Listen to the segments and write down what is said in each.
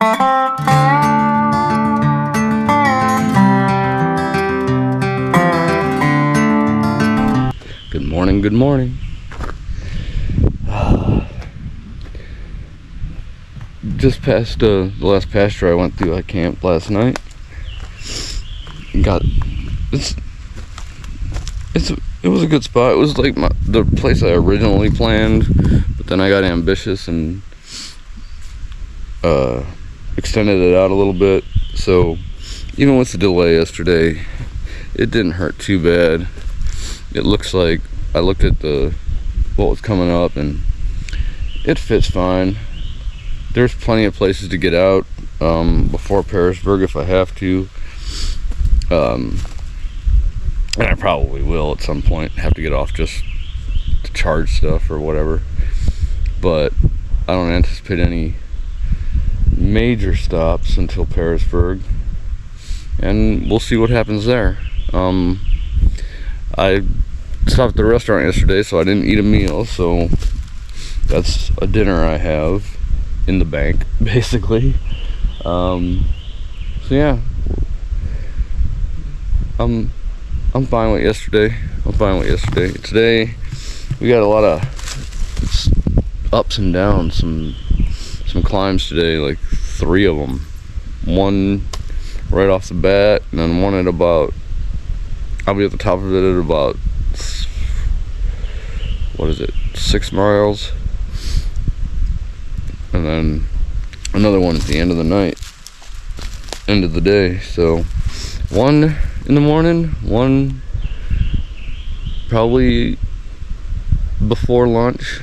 Good morning, good morning. Just past the last pasture I went through, I camped last night. It was a good spot. It was like the place I originally planned, but then I got ambitious and extended it out a little bit. So even with the delay yesterday, it didn't hurt too bad. It looks like I looked at what was coming up, and it fits fine. There's plenty of places to get out before Parisburg if I have to. And I probably will at some point have to get off just to charge stuff or whatever. But I don't anticipate any major stops until Parisburg, and we'll see what happens there. I stopped at the restaurant yesterday, so I didn't eat a meal, so that's a dinner I have in the bank, basically. So yeah, I'm fine with yesterday. Today we got a lot of ups and downs, some climbs today, like 3 of them. One right off the bat, and then one at about, I'll be at the top of it at about 6 miles, and then another one at the end of the day. So one in the morning, one probably before lunch,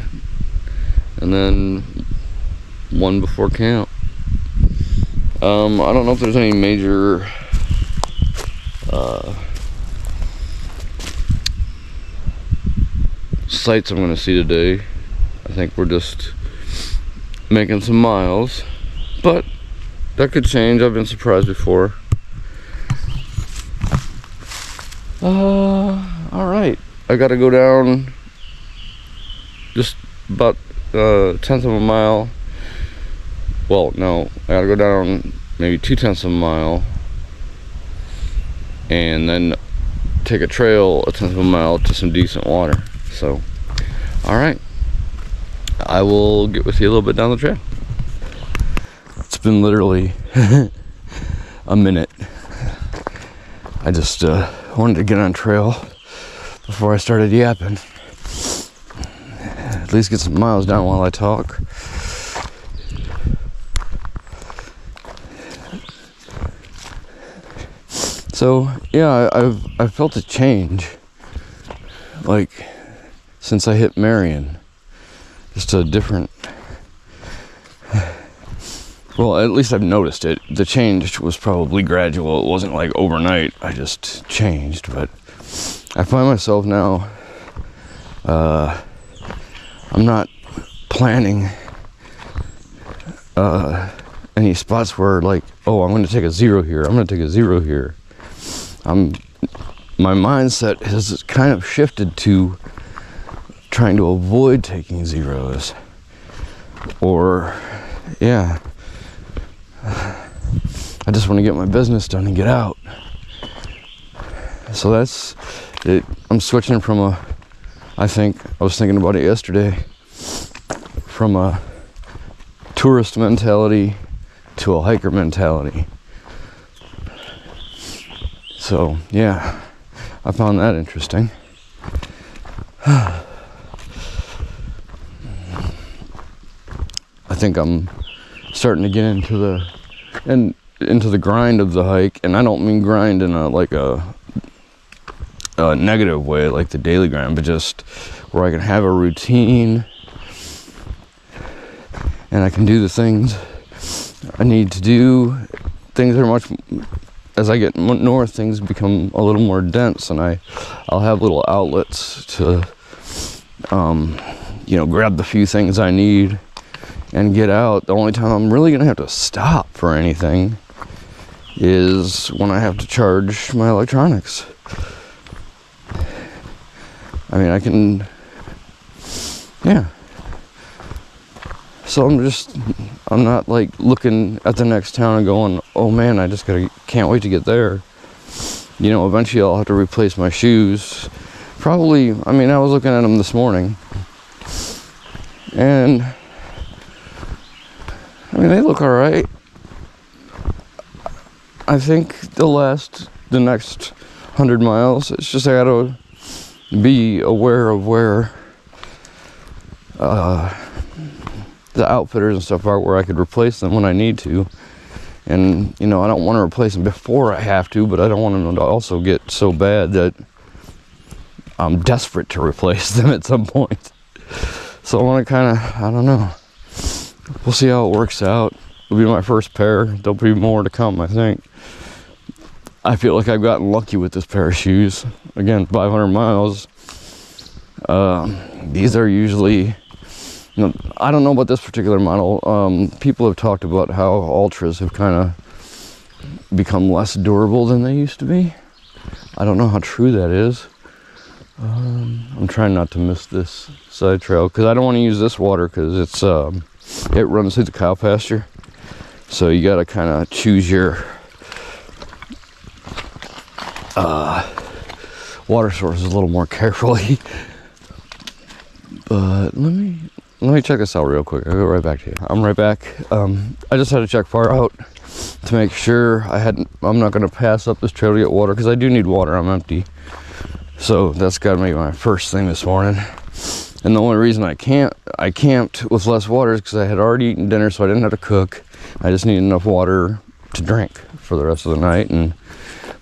and then one before camp. I don't know if there's any major sights I'm going to see today. I think we're just making some miles, but that could change. I've been surprised before. Alright, I gotta go down just about 1/10 of a mile. Well, no, I gotta go down maybe 2/10 of a mile, and then take a trail 1/10 of a mile to some decent water. So, alright, I will get with you a little bit down the trail. It's been literally a minute. I just wanted to get on trail before I started yapping. At least get some miles down while I talk. So yeah, I've felt a change, like since I hit Marion. Just a different, well, at least I've noticed it. The change was probably gradual. It wasn't like overnight. I just changed, but I find myself now, I'm not planning any spots where like, oh, I'm going to take a zero here. I'm going to take a zero here. My mindset has kind of shifted to trying to avoid taking zeros, or yeah, I just want to get my business done and get out. So that's it. I'm switching from I was thinking about it yesterday, from a tourist mentality to a hiker mentality. So yeah, I found that interesting. I think I'm starting to get into the grind of the hike, and I don't mean grind in a negative way, like the daily grind, but just where I can have a routine and I can do the things I need to do. Things are much, as I get north, things become a little more dense, and I'll have little outlets to grab the few things I need and get out. The only time I'm really gonna have to stop for anything is when I have to charge my electronics. I mean, I can, yeah. So I'm not like looking at the next town and going, oh man, can't wait to get there. You know, eventually I'll have to replace my shoes. Probably, I mean, I was looking at them this morning, and I mean, they look all right. I think the next 100 miles, it's just I gotta be aware of where the outfitters and stuff are, where I could replace them when I need to. And, you know, I don't want to replace them before I have to, but I don't want them to also get so bad that I'm desperate to replace them at some point. So I want to kind of, I don't know. We'll see how it works out. It'll be my first pair. There'll be more to come, I think. I feel like I've gotten lucky with this pair of shoes. Again, 500 miles. These are usually, you know, I don't know about this particular model. People have talked about how Ultras have kind of become less durable than they used to be. I don't know how true that is. I'm trying not to miss this side trail because I don't want to use this water because it runs through the cow pasture. So you got to kind of choose your water sources a little more carefully. But let me check this out real quick. I'll go right back to you. I'm right back. I just had to check far out to make sure I'm not going to pass up this trail to get water because I do need water. I'm empty. So that's got to be my first thing this morning. And the only reason I camped with less water is because I had already eaten dinner, so I didn't have to cook. I just needed enough water to drink for the rest of the night.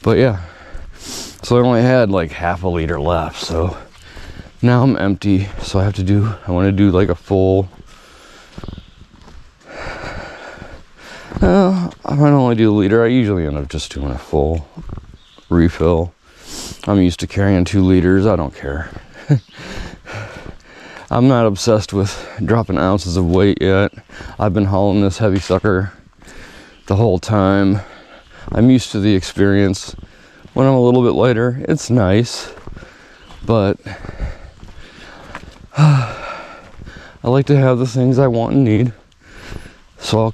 But yeah, so I only had like half a liter left. So now I'm empty. So I want to do like a full, I might only do a liter. I usually end up just doing a full refill. I'm used to carrying 2 liters. I don't care. I'm not obsessed with dropping ounces of weight yet. I've been hauling this heavy sucker the whole time. I'm used to the experience. When I'm a little bit lighter, it's nice, but I like to have the things I want and need. So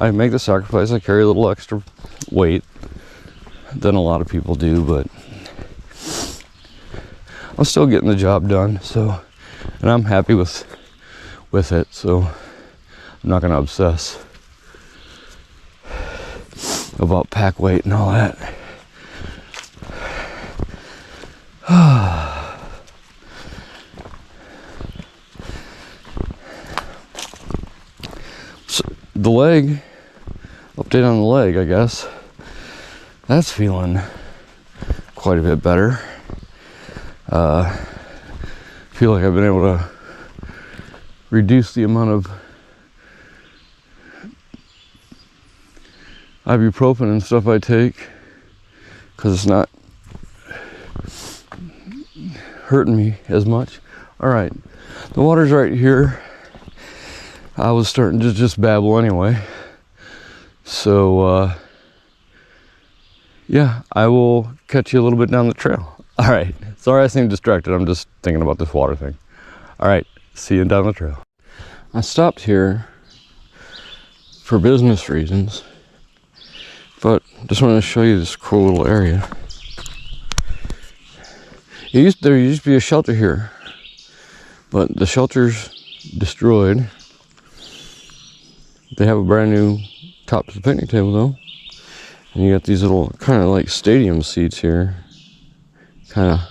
I make the sacrifice. I carry a little extra weight than a lot of people do, but I'm still getting the job done. So, and I'm happy with it. So I'm not gonna obsess about pack weight and all that. So the leg, update on the leg, I guess. That's feeling quite a bit better. Feel like I've been able to reduce the amount of ibuprofen and stuff I take because it's not hurting me as much. All right, the water's right here. I was starting to just babble anyway. So, yeah, I will catch you a little bit down the trail. All right, sorry I seem distracted. I'm just thinking about this water thing. All right, see you down the trail. I stopped here for business reasons, but just wanted to show you this cool little area. There used to be a shelter here, but the shelter's destroyed. They have a brand new top to the picnic table though. And you got these little kind of like stadium seats here. Kind of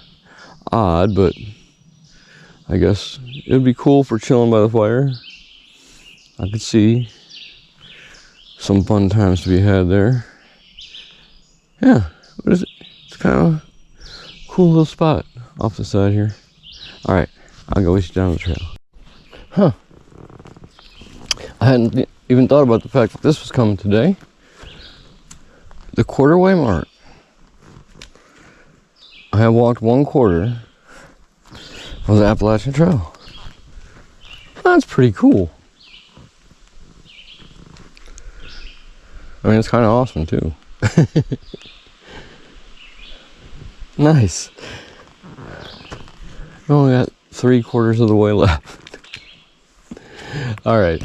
odd, but I guess it would be cool for chilling by the fire. I could see some fun times to be had there. Yeah, what is it? It's kind of a cool little spot off the side here. All right, I'll go with you down the trail. Huh. I hadn't even thought about the fact that this was coming today. The quarter-way mark. I have walked 1/4 of the Appalachian Trail. That's pretty cool. I mean, it's kind of awesome too. Nice. We only got 3/4 of the way left. All right.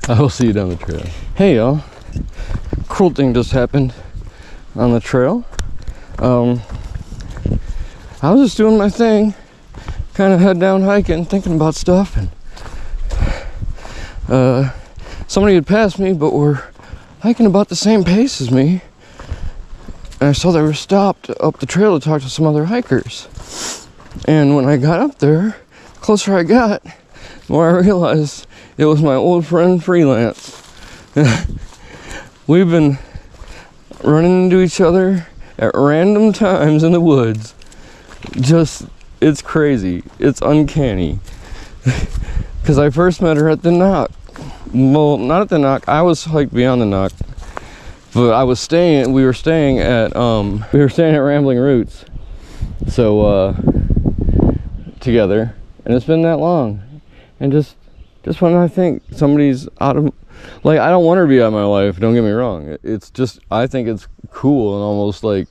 I will see you down the trail. Hey y'all, cool thing just happened on the trail. I was just doing my thing, kind of head down hiking, thinking about stuff, and somebody had passed me, but were hiking about the same pace as me. And I saw they were stopped up the trail to talk to some other hikers. And when I got up there, the closer I got, the more I realized it was my old friend Freelance. We've been running into each other at random times in the woods. It's crazy. It's uncanny. Because I first met her at the Knock. Well, not at the Knock. I was like beyond the Knock. But we were staying at Rambling Roots. So, together. And it's been that long. And just when I think somebody's out of, like, I don't want her to be out of my life, don't get me wrong. It's just, I think it's cool and almost like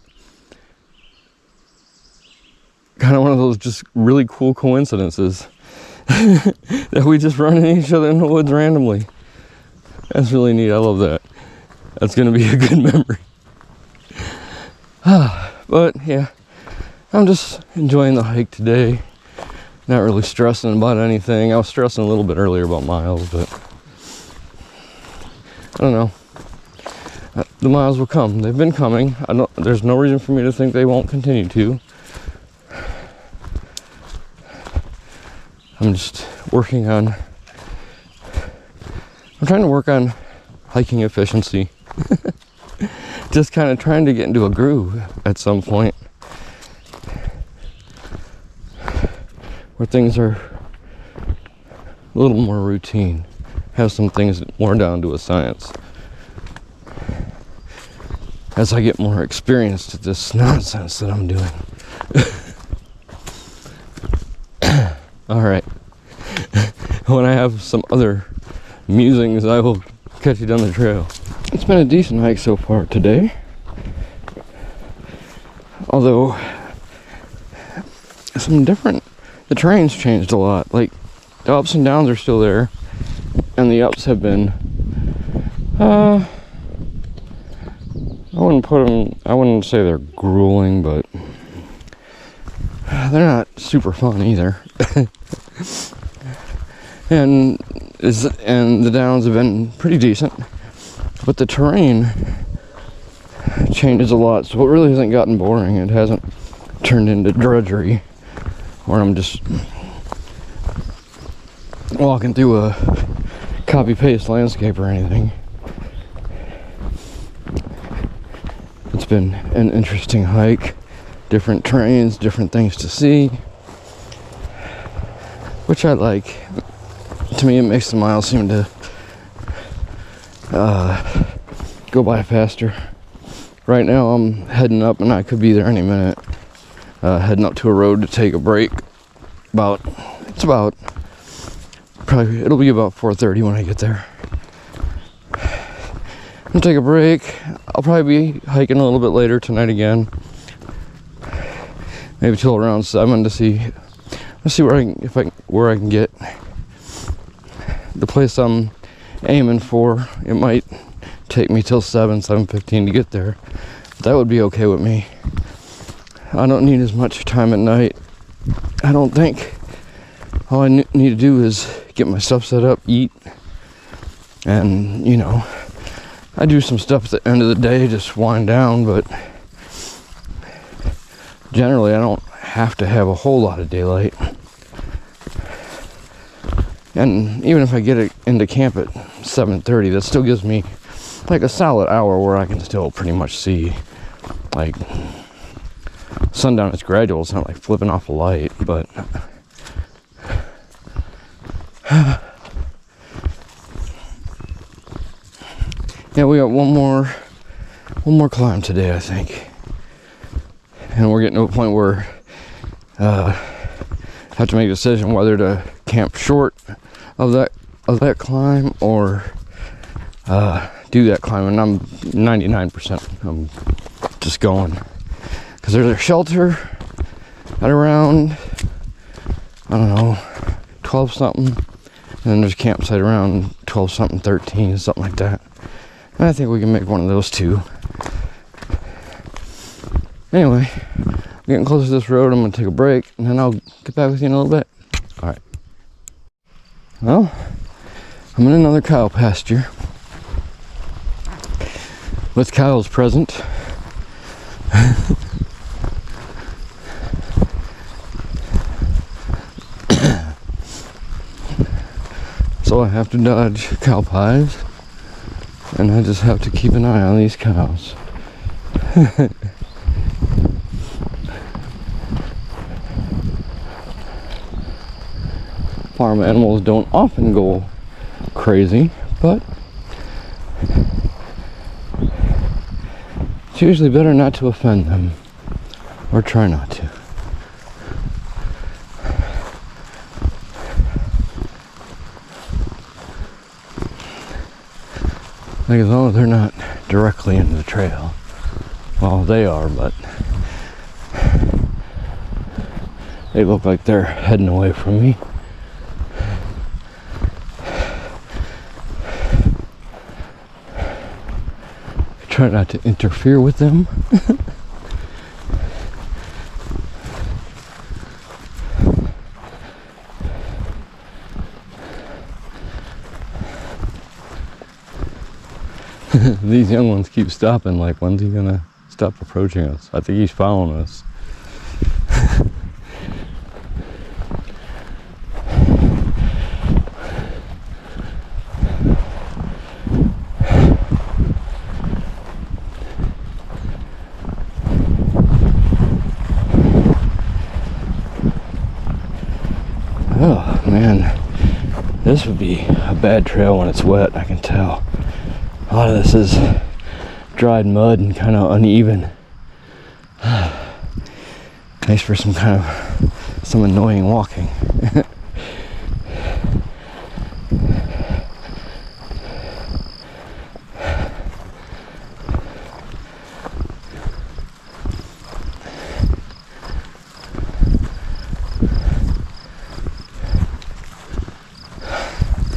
kind of one of those just really cool coincidences that we just run into each other in the woods randomly. That's really neat. I love that. That's gonna be a good memory. But yeah, I'm just enjoying the hike today. Not really stressing about anything. I was stressing a little bit earlier about miles, but I don't know. The miles will come. They've been coming. There's no reason for me to think they won't continue to. I'm trying to work on hiking efficiency. Just kind of trying to get into a groove at some point where things are a little more routine, have some things more down to a science. As I get more experienced at this nonsense that I'm doing. All right. When I have some other musings, I will catch you down the trail. It's been a decent hike so far today. Although, the terrain's changed a lot. Like, the ups and downs are still there. And the ups have been, I wouldn't say they're grueling, but they're not super fun either. and the downs have been pretty decent, but the terrain changes a lot, so it really hasn't gotten boring. It hasn't turned into drudgery where I'm just walking through a copy-paste landscape or anything. It's been an interesting hike, different terrains, different things to see, which I like. To me, it makes the miles seem to go by faster. Right now, I'm heading up, and I could be there any minute. Heading up to a road to take a break. It'll be about 4:30 when I get there. I'm gonna take a break. I'll probably be hiking a little bit later tonight again. Maybe till around 7 to see. Let's see where I can get. The place I'm aiming for, it might take me till 7:15 to get there. That would be okay with me. I don't need as much time at night. I don't think. All I need to do is get my stuff set up, eat, and, I do some stuff at the end of the day, just wind down, but generally I don't have to have a whole lot of daylight. And even if I get it into camp at 7:30, that still gives me like a solid hour where I can still pretty much see. Like, sundown is gradual, it's not like flipping off a light, but yeah, we got one more climb today, I think. And we're getting to a point where I have to make a decision whether to camp short of that climb or do that climb, and I'm 99% I'm just going, because there's a shelter at around, I don't know, 12 something, then there's a campsite around 12 something, 13, something like that. And I think we can make one of those too. Anyway, getting close to this road, I'm gonna take a break and then I'll get back with you in a little bit. All right. Well, I'm in another cow pasture with cows present. So I have to dodge cow pies, and I just have to keep an eye on these cows. Farm animals don't often go crazy, but it's usually better not to offend them, or try not to. Like, as long as they're not directly into the trail. Well, they are, but they look like they're heading away from me. Try not to interfere with them. These young ones keep stopping, like, when's he gonna stop approaching us? I think he's following us. Oh man, this would be a bad trail when it's wet, I can tell. A lot of this is dried mud and kind of uneven. Nice for some annoying walking.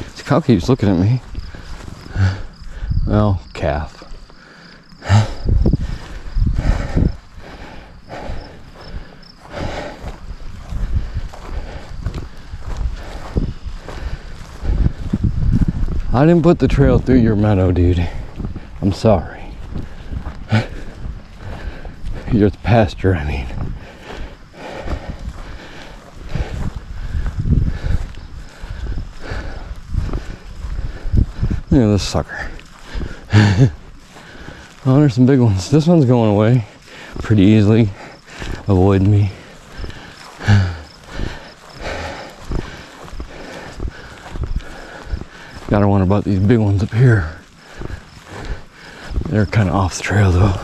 This cow keeps looking at me. Well, calf. I didn't put the trail through your meadow, dude. I'm sorry. Your pasture, I mean. Look at this sucker. Oh, there's some big ones. This one's going away pretty easily. Avoid me. Gotta wonder about these big ones up here. They're kind of off the trail though.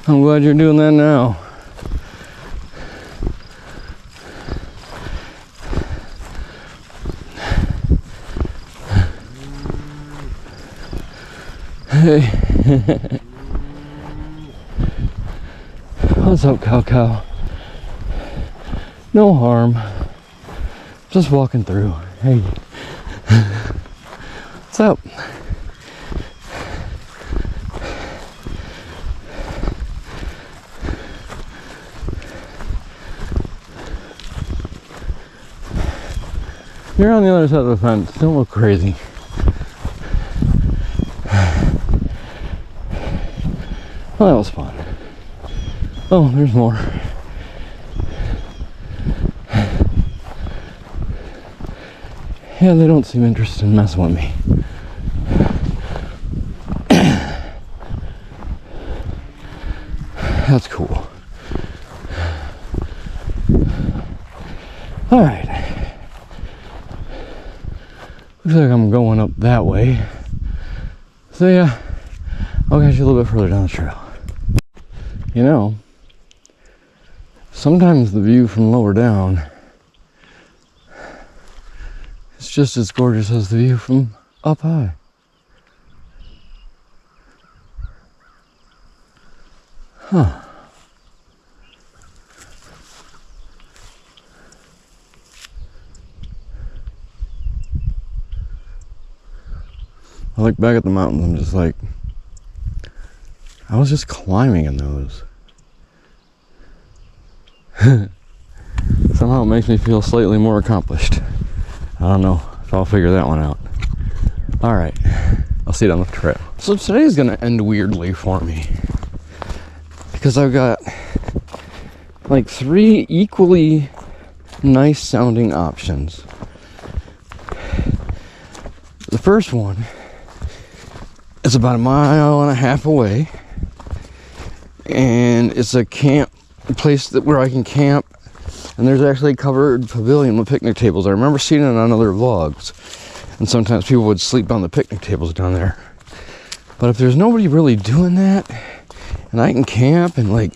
I'm glad you're doing that now. Hey. What's up, cow? No harm. Just walking through. Hey. What's up? You're on the other side of the fence. Don't look crazy. Oh, that was fun. Oh, there's more. Yeah, they don't seem interested in messing with me. That's cool. Alright. Looks like I'm going up that way. So yeah, I'll catch you a little bit further down the trail. You know, sometimes the view from lower down is just as gorgeous as the view from up high. Huh. I look back at the mountains, I'm just like, I was just climbing in those. Somehow it makes me feel slightly more accomplished. I don't know if I'll figure that one out. Alright, I'll see you down the trail. So today is going to end weirdly for me, because I've got like 3 equally nice sounding options. The first one is about 1.5 miles away, and it's a place where I can camp, and there's actually a covered pavilion with picnic tables. I remember seeing it on other vlogs, and sometimes people would sleep on the picnic tables down there. But if there's nobody really doing that, and I can camp and like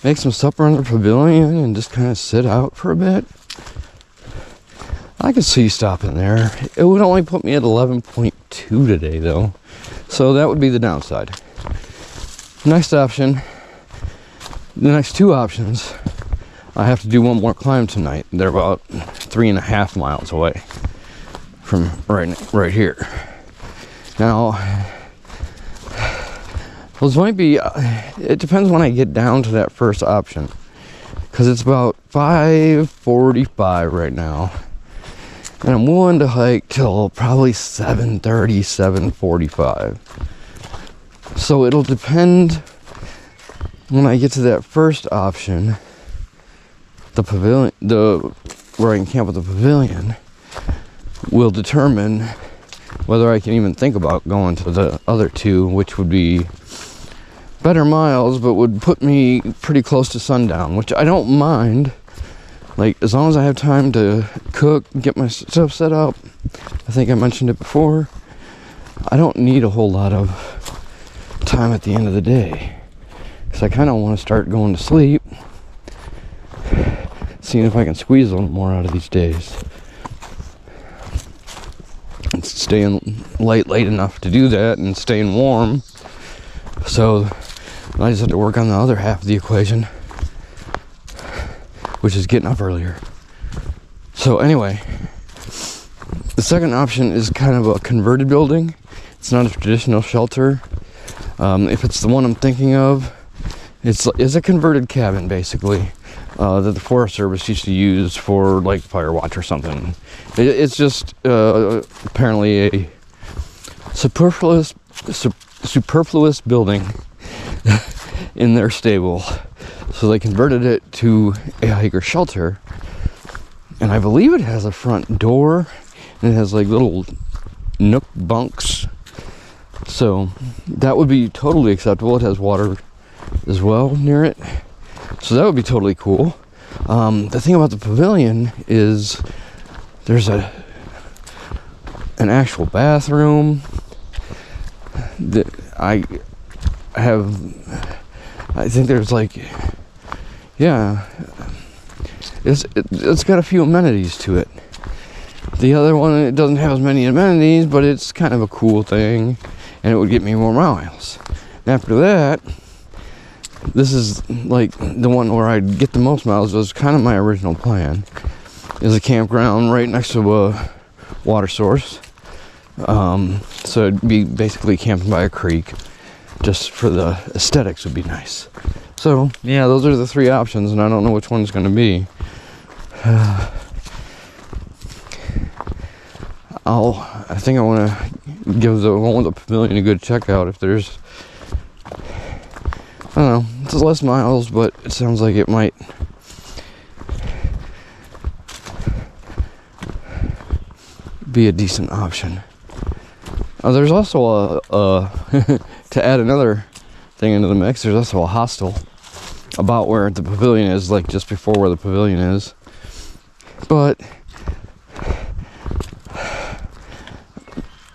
make some supper in the pavilion and just kind of sit out for a bit, I could see stopping there. It would only put me at 11.2 today though, so that would be the downside. Next option, the next 2 options, I have to do one more climb tonight. They're about 3.5 miles away from right here. Now, those might be, it depends when I get down to that first option, because it's about 5:45 right now, and I'm willing to hike till probably 7:30, 7:45. So it'll depend when I get to that first option, the pavilion, where I can camp with the pavilion, will determine whether I can even think about going to the other 2, which would be better miles, but would put me pretty close to sundown, which I don't mind. Like, as long as I have time to cook, get my stuff set up. I think I mentioned it before. I don't need a whole lot of time at the end of the day, because I kind of want to start going to sleep, seeing if I can squeeze a little more out of these days. And staying late enough to do that, and staying warm. So I just have to work on the other half of the equation, which is getting up earlier. So anyway, the second option is kind of a converted building. It's not a traditional shelter. If it's the one I'm thinking of, it's a converted cabin basically, that the Forest Service used to use for like fire watch or something. It's just apparently a superfluous building in their stable. So they converted it to a hiker shelter, and I believe it has a front door, and it has like little nook bunks. So that would be totally acceptable. It has water as well near it, so that would be totally cool. The thing about the pavilion is there's an actual bathroom. I think there's like, yeah, it's got a few amenities to it. The other one, it doesn't have as many amenities, but it's kind of a cool thing, and it would get me more miles. And after that, this is like the one where I'd get the most miles. Was kind of my original plan. Is a campground right next to a water source. So it'd be basically camping by a creek, just for the aesthetics would be nice. So yeah, those are the 3 options, and I don't know which one's going to be. I think I want to give the one with the pavilion a good check out. If there's, I don't know, it's less miles, but it sounds like it might be a decent option. There's also to add another thing into the mix, there's also a hostel about where the pavilion is, like just before where the pavilion is. But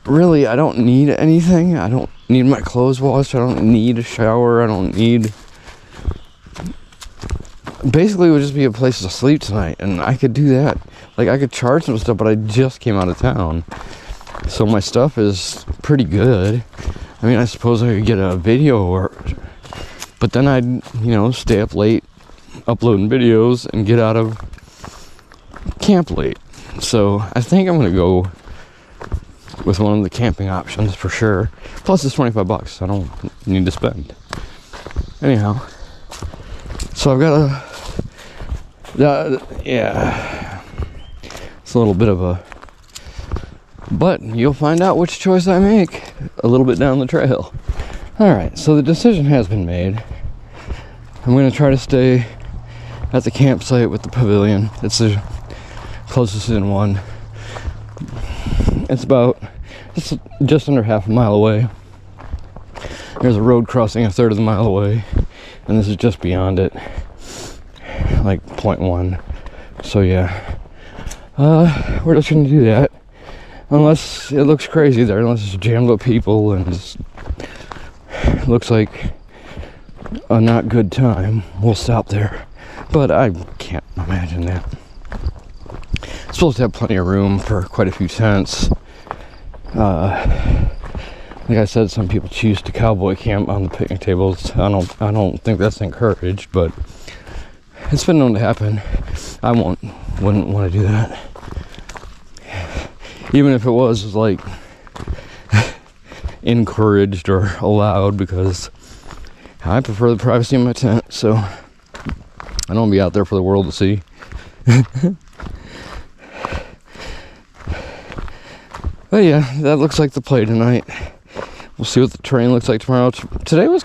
really, I don't need anything. I don't need my clothes washed. I don't need a shower. I don't need... Basically, it would just be a place to sleep tonight, and I could do that. Like, I could charge some stuff, but I just came out of town, so my stuff is pretty good. I mean, I suppose I could get a video or But then I'd, you know, stay up late uploading videos and get out of camp late. So I think I'm gonna go with one of the camping options for sure. Plus it's $25. I don't need to spend. Anyhow, so I've got yeah, it's a little bit of a, but you'll find out which choice I make a little bit down the trail. All right, so the decision has been made. I'm gonna try to stay at the campsite with the pavilion. It's the closest in one. It's just under half a mile away. There's a road crossing a third of the mile away, and this is just beyond it, like 0.1. So yeah, we're just gonna do that, unless it looks crazy there, unless it's jammed up people and it looks like a not good time. We'll stop there, but I can't imagine that. It's supposed to have plenty of room for quite a few tents. Like I said, some people choose to cowboy camp on the picnic tables. I don't think that's encouraged, but it's been known to happen. I wouldn't want to do that, even if it was like encouraged or allowed, because I prefer the privacy in my tent. So I don't want to be out there for the world to see. But yeah, that looks like the play tonight. We'll see what the terrain looks like tomorrow. Today was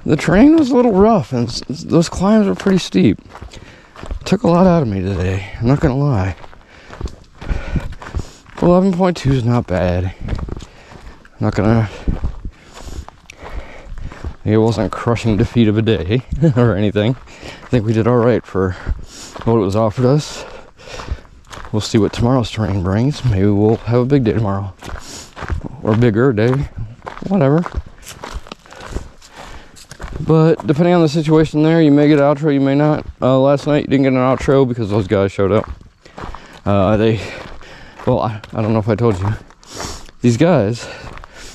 the terrain was a little rough, and those climbs were pretty steep. It took a lot out of me today, I'm not gonna lie. 11.2 is not bad. I'm not gonna, it wasn't a crushing defeat of a day or anything. I think we did all right for what it was offered us. We'll see what tomorrow's terrain brings. Maybe we'll have a big day tomorrow, or a bigger day, whatever. But depending on the situation there, you may get an outro, you may not. Last night you didn't get an outro because those guys showed up. I don't know if I told you. These guys,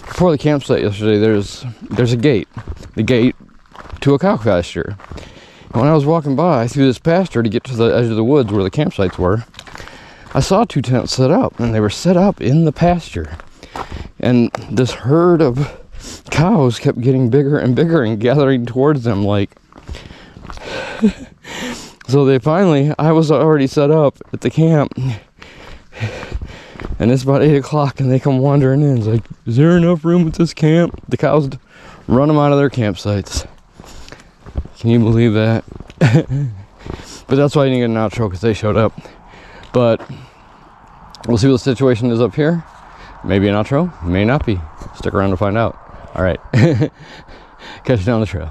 before the campsite yesterday, there's a gate. The gate to a cow pasture. And when I was walking by through this pasture to get to the edge of the woods where the campsites were, I saw 2 tents set up, and they were set up in the pasture. And this herd of cows kept getting bigger and bigger and gathering towards them, like. So I was already set up at the camp, and it's about 8 o'clock, and they come wandering in. It's like, is there enough room at this camp? The cows run them out of their campsites. Can you believe that? But that's why I didn't get an outro, because they showed up. But we'll see what the situation is up here. Maybe an outro, may not be. Stick around to find out. All right. Catch you down the trail.